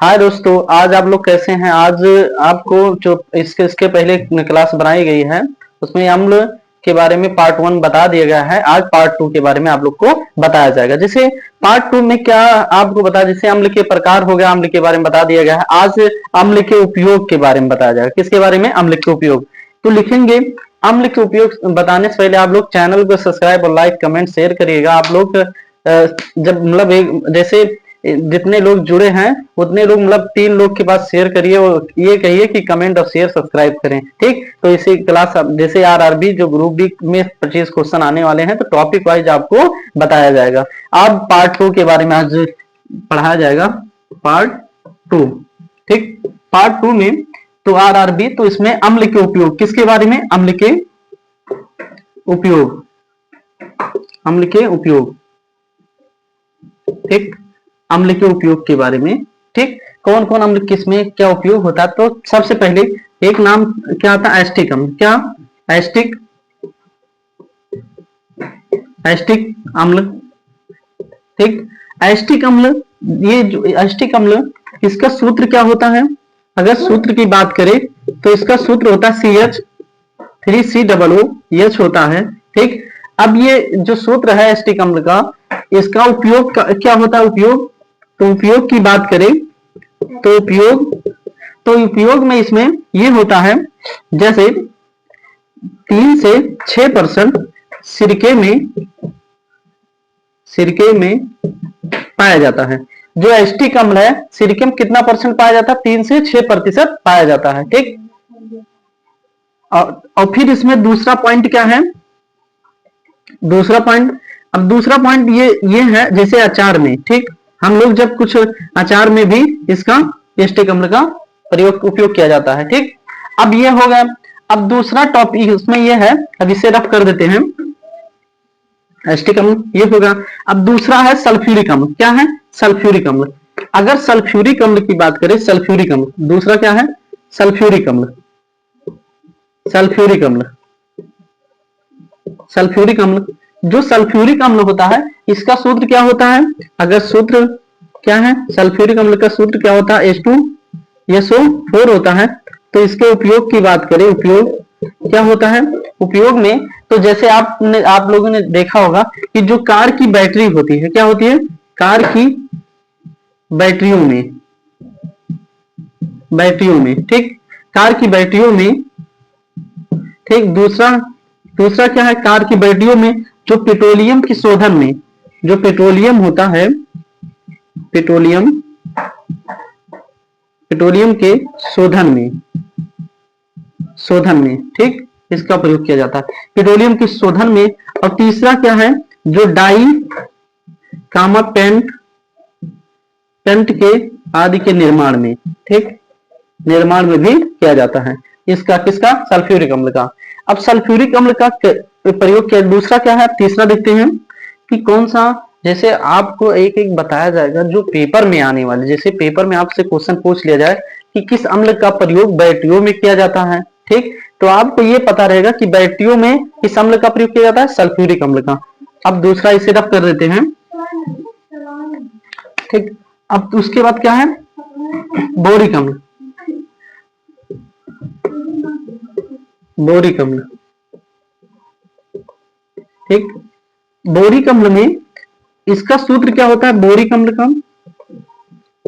हाय दोस्तों, आज आप लोग कैसे हैं। आज आपको जो इसके पहले क्लास बनाई गई है उसमें अम्ल के बारे में पार्ट 1 बता दिया गया है। आज पार्ट 2 के बारे में आप लोग को बताया जाएगा। जैसे पार्ट 2 में क्या आपको बता, जैसे अम्ल के प्रकार हो गया, अम्ल के बारे में बता दिया गया है। आज अम्ल के उपयोग के बारे में बताया जाएगा। किसके बारे में? अम्ल के उपयोग। तो लिखेंगे अम्ल के उपयोग बताने से पहले आप लोग चैनल को सब्सक्राइब और लाइक कमेंट शेयर करिएगा। आप लोग जब मतलब एक जैसे जितने लोग जुड़े हैं उतने लोग मतलब 3 लोग के पास शेयर करिए और ये कहिए कि कमेंट और शेयर सब्सक्राइब करें। ठीक, तो इसी क्लास जैसे आरआरबी जो ग्रुप डी में 25 क्वेश्चन आने वाले हैं तो टॉपिक वाइज आपको बताया जाएगा। अब पार्ट 2 के बारे में आज पढ़ाया जाएगा। पार्ट 2, ठीक, पार्ट 2 में तो आरआरबी, तो इसमें अम्ल के उपयोग, किसके बारे में? अम्ल के उपयोग, अम्ल के उपयोग, ठीक, अम्ल के उपयोग के बारे में। ठीक, कौन कौन अम्ल किसमें क्या उपयोग होता है। तो सबसे पहले एक नाम क्या आता है? एस्टिक अम्ल। क्या? एस्टिक, एस्टिक अम्ल। ठीक, एस्टिक अम्ल, ये जो एस्टिक अम्ल इसका सूत्र क्या होता है? अगर सूत्र की बात करें तो इसका सूत्र होता है CH3COOH होता है। ठीक, अब ये जो सूत्र है एस्टिक अम्ल का, इसका उपयोग क्या होता है? उपयोग, तो उपयोग की बात करें तो उपयोग में इसमें ये होता है, जैसे 3 से 6% सिरके में पाया जाता है। जो एस्टिक अम्ल है सिरके में कितना परसेंट पाया जाता है? 3 से 6% पाया जाता है। ठीक, और फिर इसमें दूसरा पॉइंट क्या है? दूसरा पॉइंट, अब दूसरा पॉइंट ये है जैसे अचार में, ठीक, हम लोग जब कुछ अचार में भी इसका एस्टिक अम्ल का उपयोग किया जाता है। ठीक, अब ये हो गया। अब दूसरा टॉपिक उसमें ये है, अब इसे रफ कर देते हैं। एस्टिक अम्ल ये होगा। अब दूसरा है सल्फ्यूरिक अम्ल। क्या है? सल्फ्यूरिक अम्ल। अगर सल्फ्यूरिक अम्ल की बात करें, सल्फ्यूरिक अम्ल, दूसरा क्या है? सल्फ्यूरिक अम्ल। सल्फ्यूरिक अम्ल, सल्फ्यूरिक अम्ल, जो सल्फ्यूरिक अम्ल होता है इसका सूत्र क्या होता है? अगर सूत्र क्या है सल्फ्यूरिक अम्ल का? सूत्र क्या होता है? H2SO4 होता है। तो इसके उपयोग की बात करें, उपयोग क्या होता है? उपयोग में तो जैसे आप लोगों ने देखा होगा कि जो कार की बैटरी होती है, क्या होती है? कार की बैटरियों में, ठीक, कार की बैटरियों में, ठीक, दूसरा क्या है? कार की बैटरियों में जो पेट्रोलियम की शोधन में, जो पेट्रोलियम होता है, पेट्रोलियम के शोधन में, ठीक, इसका प्रयोग किया जाता है पेट्रोलियम के शोधन में। और तीसरा क्या है? जो डाई कामा पेंट के आदि के निर्माण में, ठीक, निर्माण में भी किया जाता है। इसका किसका? सल्फ्यूरिक अम्ल का। अब सल्फ्यूरिक अम्ल का प्रयोग किया। दूसरा क्या है? तीसरा देखते हैं कि कौन सा, जैसे आपको एक एक बताया जाएगा जो पेपर में आने वाले, जैसे पेपर में आपसे क्वेश्चन पूछ लिया जाए कि किस अम्ल का प्रयोग बैटरियों में किया जाता है, ठीक, तो आपको ये पता रहेगा कि बैटरियों में किस अम्ल का प्रयोग किया जाता है? सल्फ्यूरिक अम्ल का। अब दूसरा इसे रफ कर देते हैं। ठीक, अब उसके बाद क्या है? बोरिक अम्ल। बोरिक अम्ल, ठीक, बोरिक अम्ल में इसका सूत्र क्या होता है? बोरिक अम्ल का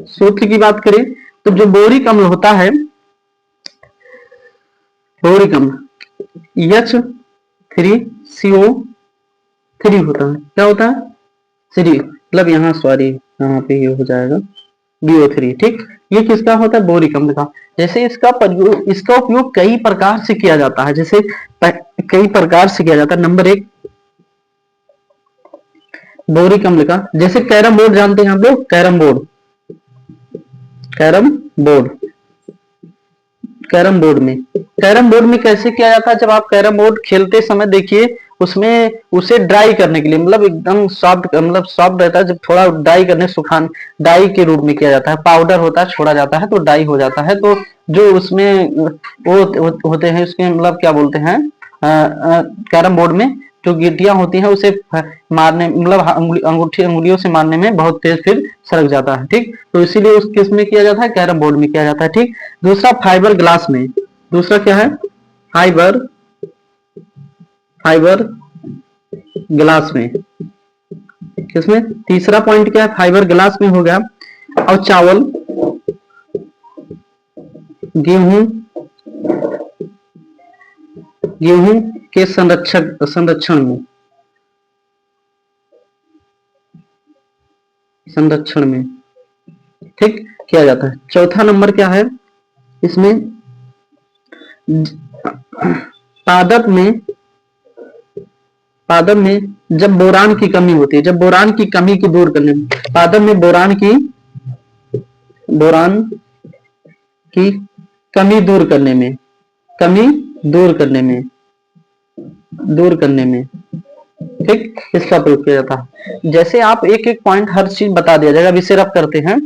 सूत्र की बात करें तो जो बोरिक अम्ल होता है, बोरिक अम्ल H3CO3 होता है। क्या होता है? 3, मतलब यहाँ सॉरी यहाँ पे ये हो जाएगा BO3। ठीक, ये किसका होता है? बोरिक अम्ल का। जैसे इसका उपयोग कई प्रकार से किया जाता है, जैसे कई प्रकार से किया जाता है। नंबर 1 बोरिक अम्ल का, जैसे कैरम बोर्ड जानते हैं आप लोग? कैरम बोर्ड में कैसे किया जाता है? जब आप कैरम बोर्ड खेलते समय देखिए उसमें उसे ड्राई करने के लिए, मतलब एकदम सॉफ्ट, मतलब सॉफ्ट रहता है, जब थोड़ा ड्राई करने डाई के रूप में किया जाता है। पाउडर होता है, छोड़ा जाता है तो डाई हो जाता है। तो जो उसमें वो होते हैं उसके मतलब क्या बोलते हैं कैरम बोर्ड में, जो गिट्टियां होती हैं उसे मारने मतलब अंगुलियों से मारने में बहुत तेज फिर सरक जाता है। ठीक, तो इसीलिए उस किस में किया जाता है, कैरम बोर्ड में किया जाता है। ठीक, दूसरा फाइबर ग्लास में, दूसरा क्या है, फाइबर ग्लास में, किसमें, तीसरा पॉइंट क्या है, फाइबर ग्लास में हो गया। और चावल, गेहूं के संरक्षण में ठीक किया जाता है। चौथा नंबर क्या है इसमें, पादप में जब बोरान की कमी होती है, जब बोरान की कमी को दूर करने में, पादप में बोरान की कमी दूर करने में ठीक, इसका प्रयोग किया जाता है। जैसे आप एक एक पॉइंट हर चीज बता दिया जाएगा, इसे रब करते हैं,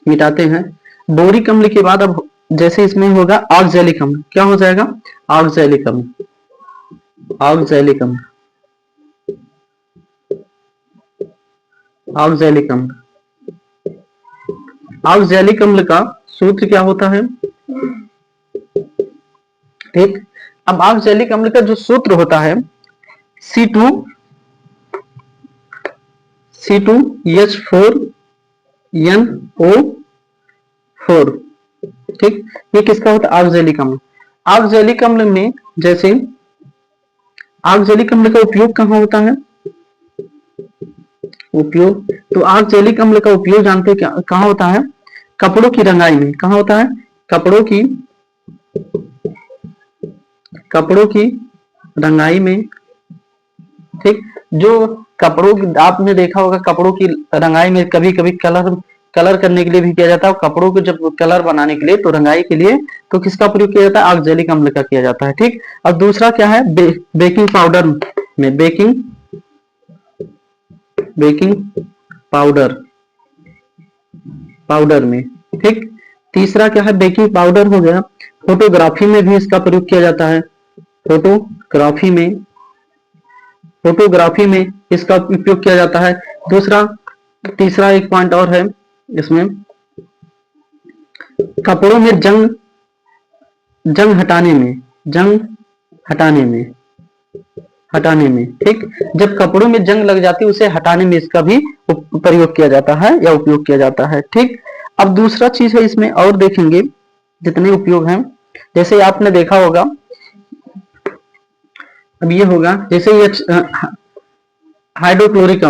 मिटाते हैं। बोरिक अम्ल के बाद अब जैसे इसमें होगा ऑक्सैलिक अम्ल, क्या हो जाएगा, ऑक्सैलिक अम्ल, ऑक्सैलिक अम्ल का सूत्र क्या होता है, ठीक। अब ऑक्सैलिक अम्ल का जो सूत्र होता है C2H4NO4, ठीक। ये किसका होता है, ऑक्सैलिक अम्ल। ऑक्सैलिक अम्ल में जैसे ऑक्सैलिक अम्ल का उपयोग कहां होता है, तो ऑक्सैलिक अम्ल का उपयोग जानते हैं कहां होता है, कपड़ों की रंगाई में। कहां होता है, कपड़ों की रंगाई में, ठीक। जो कपड़ों की, आपने देखा होगा कपड़ों की रंगाई में कभी कभी कलर करने के लिए भी किया जाता है। कपड़ों को जब कलर बनाने के लिए, तो रंगाई के लिए, तो किसका प्रयोग किया जाता है, ऑक्सैलिक अम्ल का किया जाता है। ठीक, और दूसरा क्या है, बेकिंग पाउडर में, बेकिंग पाउडर में, ठीक। तीसरा क्या है, बेकिंग पाउडर हो गया। फोटोग्राफी में भी इसका प्रयोग किया जाता है, फोटोग्राफी में इसका उपयोग किया जाता है। तीसरा एक पॉइंट और है इसमें, कपड़ों में जंग हटाने में, ठीक। जब कपड़ों में जंग लग जाती है, उसे हटाने में इसका भी प्रयोग किया जाता है या उपयोग किया जाता है। ठीक, अब दूसरा चीज है इसमें और देखेंगे जितने उपयोग हैं। जैसे आपने देखा होगा, अब ये होगा जैसे ये हाइड्रोक्लोरिक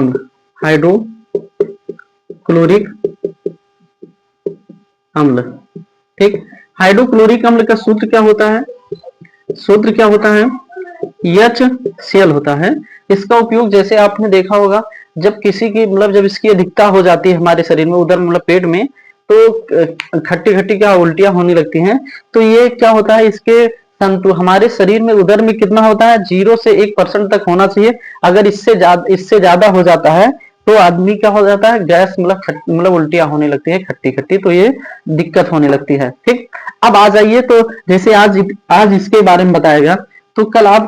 अम्ल, ठीक। हाइड्रोक्लोरिक अम्ल का सूत्र क्या होता है, HCl होता है। इसका उपयोग जैसे आपने देखा होगा, जब किसी की मतलब जब इसकी अधिकता हो जाती है हमारे शरीर में, उधर मतलब पेट में, तो खट्टी क्या उल्टियां होने लगती हैं। तो ये क्या होता है, इसके हमारे शरीर में उधर में कितना होता है, 0 से 1% तक होना चाहिए। अगर इससे ज्यादा हो जाता है तो आदमी क्या हो जाता है, गैस मतलब उल्टियां होने लगती है खट्टी, तो ये दिक्कत होने लगती है। ठीक, अब आ जाइए, तो जैसे आज इसके बारे में बताएगा, तो कल आप